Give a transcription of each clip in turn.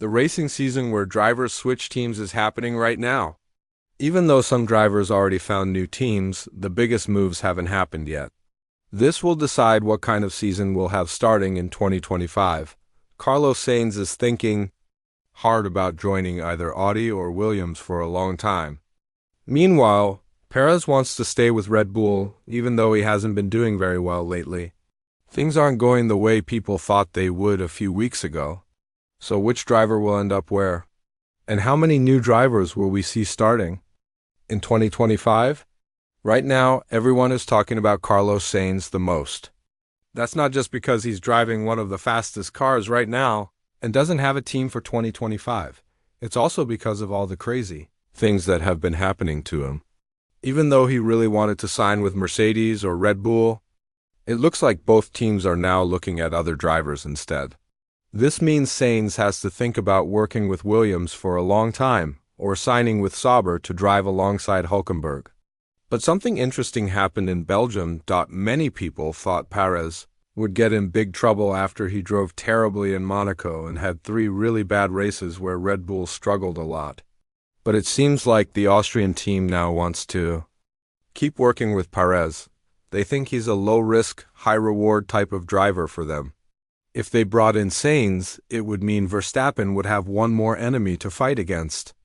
The racing season where drivers switch teams is happening right now. Even though some drivers already found new teams, the biggest moves haven't happened yet. This will decide what kind of season we'll have starting in 2025. Carlos Sainz is thinking hard about joining either Audi or Williams for a long time. Meanwhile, Perez wants to stay with Red Bull, even though he hasn't been doing very well lately. Things aren't going the way people thought they would a few weeks ago. So which driver will end up where? And how many new drivers will we see starting in 2025? Right now, everyone is talking about Carlos Sainz the most. That's not just because he's driving one of the fastest cars right now and doesn't have a team for 2025. It's also because of all the crazy things that have been happening to him. Even though he really wanted to sign with Mercedes or Red Bull, it looks like both teams are now looking at other drivers instead. This means Sainz has to think about working with Williams for a long time or signing with Sauber to drive alongside Hülkenberg. But something interesting happened in Belgium. Many people thought Perez would get in big trouble after he drove terribly in Monaco and had 3 really bad races where Red Bull struggled a lot. But it seems like the Austrian team now wants to keep working with Perez. They think he's a low-risk, high-reward type of driver for them. If they brought in Sainz, it would mean Verstappen would have one more enemy to fight against.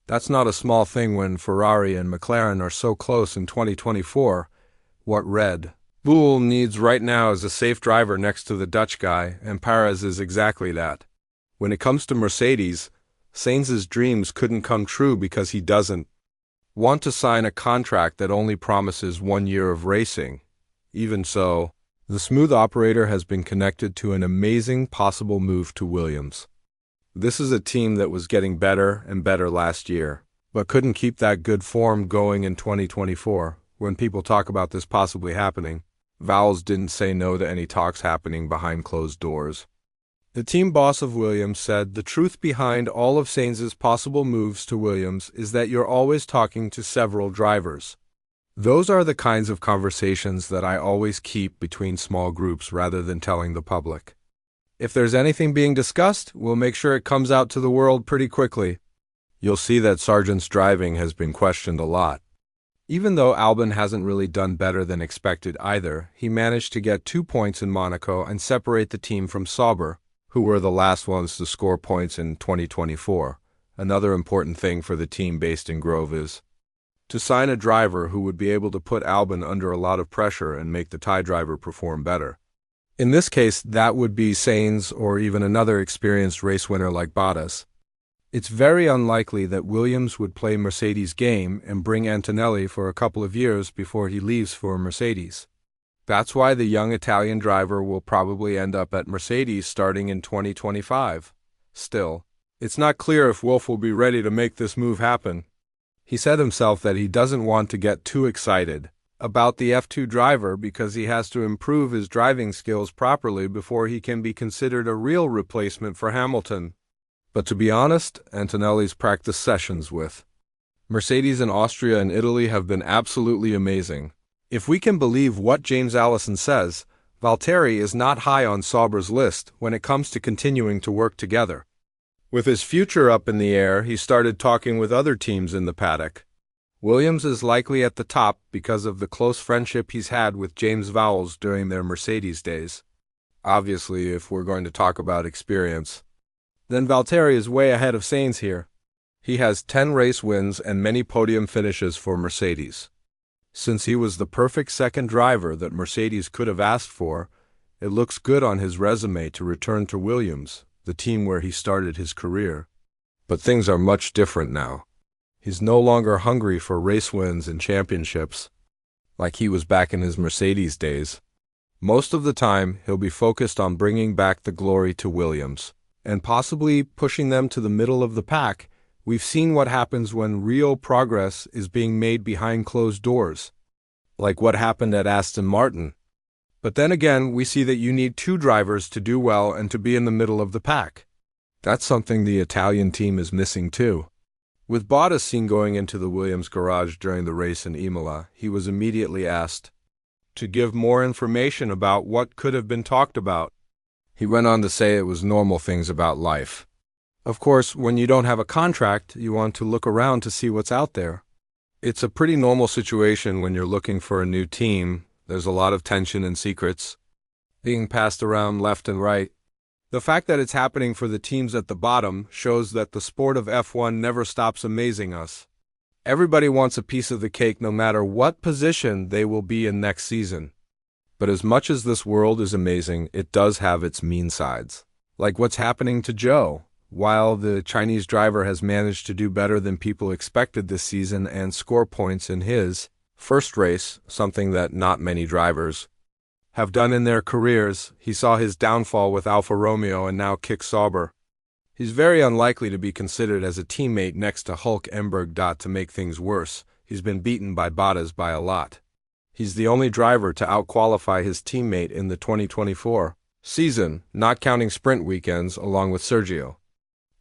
That's not a small thing when Ferrari and McLaren are so close in 2024. What Red Bull needs right now is a safe driver next to the Dutch guy, and Perez is exactly that. When it comes to Mercedes, Sainz's dreams couldn't come true because he doesn't want to sign a contract that only promises 1 year of racing. Even so, the smooth operator has been connected to an amazing possible move to Williams. This is a team that was getting better and better last year, but couldn't keep that good form going in 2024. When people talk about this possibly happening, Vowles didn't say no to any talks happening behind closed doors. The team boss of Williams said, "The truth behind all of Sainz's possible moves to Williams is that you're always talking to several drivers. Those are the kinds of conversations that I always keep between small groups rather than telling the public. If there's anything being discussed, we'll make sure it comes out to the world pretty quickly." You'll see that Sargent's driving has been questioned a lot. Even though Albon hasn't really done better than expected either, he managed to get 2 points in Monaco and separate the team from Sauber, who were the last ones to score points in 2024. Another important thing for the team based in Grove is to sign a driver who would be able to put Albon under a lot of pressure and make the Thai driver perform better. In this case, that would be Sainz or even another experienced race winner like Bottas. It's very unlikely that Williams would play Mercedes' game and bring Antonelli for a couple of years before he leaves for Mercedes. That's why the young Italian driver will probably end up at Mercedes starting in 2025. Still, it's not clear if Wolff will be ready to make this move happen. He said himself that he doesn't want to get too excited about the F2 driver because he has to improve his driving skills properly before he can be considered a real replacement for Hamilton. But to be honest, Antonelli's practice sessions with Mercedes in Austria and Italy have been absolutely amazing. If we can believe what James Allison says, Valtteri is not high on Sauber's list when it comes to continuing to work together. With his future up in the air, he started talking with other teams in the paddock. Williams is likely at the top because of the close friendship he's had with James Vowles during their Mercedes days. Obviously, if we're going to talk about experience, then Valtteri is way ahead of Sainz here. He has 10 race wins and many podium finishes for Mercedes. Since he was the perfect second driver that Mercedes could have asked for, it looks good on his resume to return to Williams, the team where he started his career. But things are much different now. He's no longer hungry for race wins and championships, like he was back in his Mercedes days. Most of the time, he'll be focused on bringing back the glory to Williams, and possibly pushing them to the middle of the pack. We've seen what happens when real progress is being made behind closed doors, like what happened at Aston Martin. But then again, we see that you need 2 drivers to do well and to be in the middle of the pack. That's something the Italian team is missing too. With Bottas seen going into the Williams garage during the race in Imola, he was immediately asked to give more information about what could have been talked about. He went on to say it was normal things about life. Of course, when you don't have a contract, you want to look around to see what's out there. It's a pretty normal situation when you're looking for a new team. There's a lot of tension and secrets being passed around left and right. The fact that it's happening for the teams at the bottom shows that the sport of F1 never stops amazing us. Everybody wants a piece of the cake no matter what position they will be in next season. But as much as this world is amazing, it does have its mean sides. Like what's happening to Zhou. While the Chinese driver has managed to do better than people expected this season and score points in his first race, something that not many drivers have done in their careers, he saw his downfall with Alfa Romeo and now kicks Sauber. He's very unlikely to be considered as a teammate next to Hülkenberg. To make things worse, he's been beaten by Bottas by a lot. He's the only driver to outqualify his teammate in the 2024 season, not counting sprint weekends, along with Sergio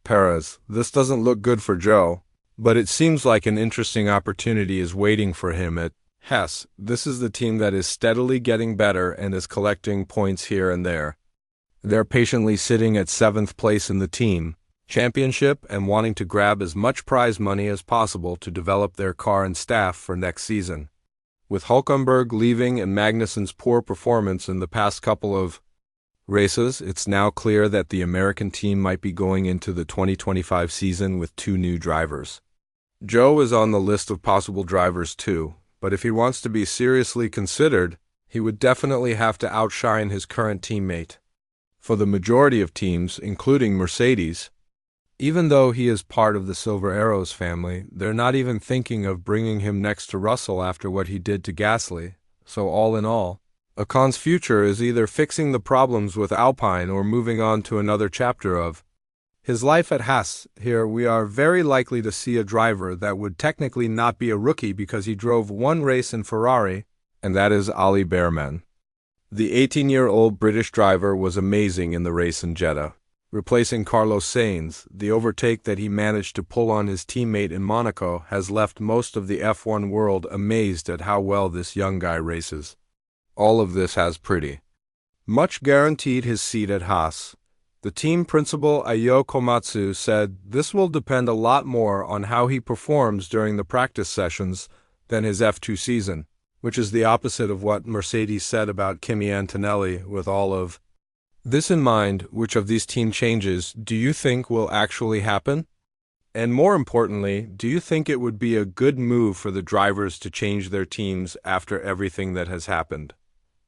Perez. This doesn't look good for Zhou, but it seems like an interesting opportunity is waiting for him at Hess. This is the team that is steadily getting better and is collecting points here and there. They're patiently sitting at 7th place in the team championship and wanting to grab as much prize money as possible to develop their car and staff for next season. With Hülkenberg leaving and Magnussen's poor performance in the past couple of races, it's now clear that the American team might be going into the 2025 season with 2 new drivers. Zhou is on the list of possible drivers too, but if he wants to be seriously considered, he would definitely have to outshine his current teammate. For the majority of teams, including Mercedes, even though he is part of the Silver Arrows family, they're not even thinking of bringing him next to Russell after what he did to Gasly. So all in all, Ocon's future is either fixing the problems with Alpine or moving on to another chapter of his life at Haas. Here we are very likely to see a driver that would technically not be a rookie because he drove 1 race in Ferrari, and that is Ali Bearman. The 18-year-old British driver was amazing in the race in Jeddah, replacing Carlos Sainz. The overtake that he managed to pull on his teammate in Monaco has left most of the F1 world amazed at how well this young guy races. All of this has pretty much guaranteed his seat at Haas. The team principal Ayo Komatsu said this will depend a lot more on how he performs during the practice sessions than his F2 season, which is the opposite of what Mercedes said about Kimi Antonelli. With all of this in mind, which of these team changes do you think will actually happen? And more importantly, do you think it would be a good move for the drivers to change their teams after everything that has happened?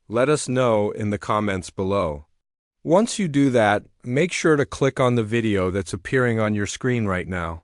Let us know in the comments below. Once you do that, make sure to click on the video that's appearing on your screen right now.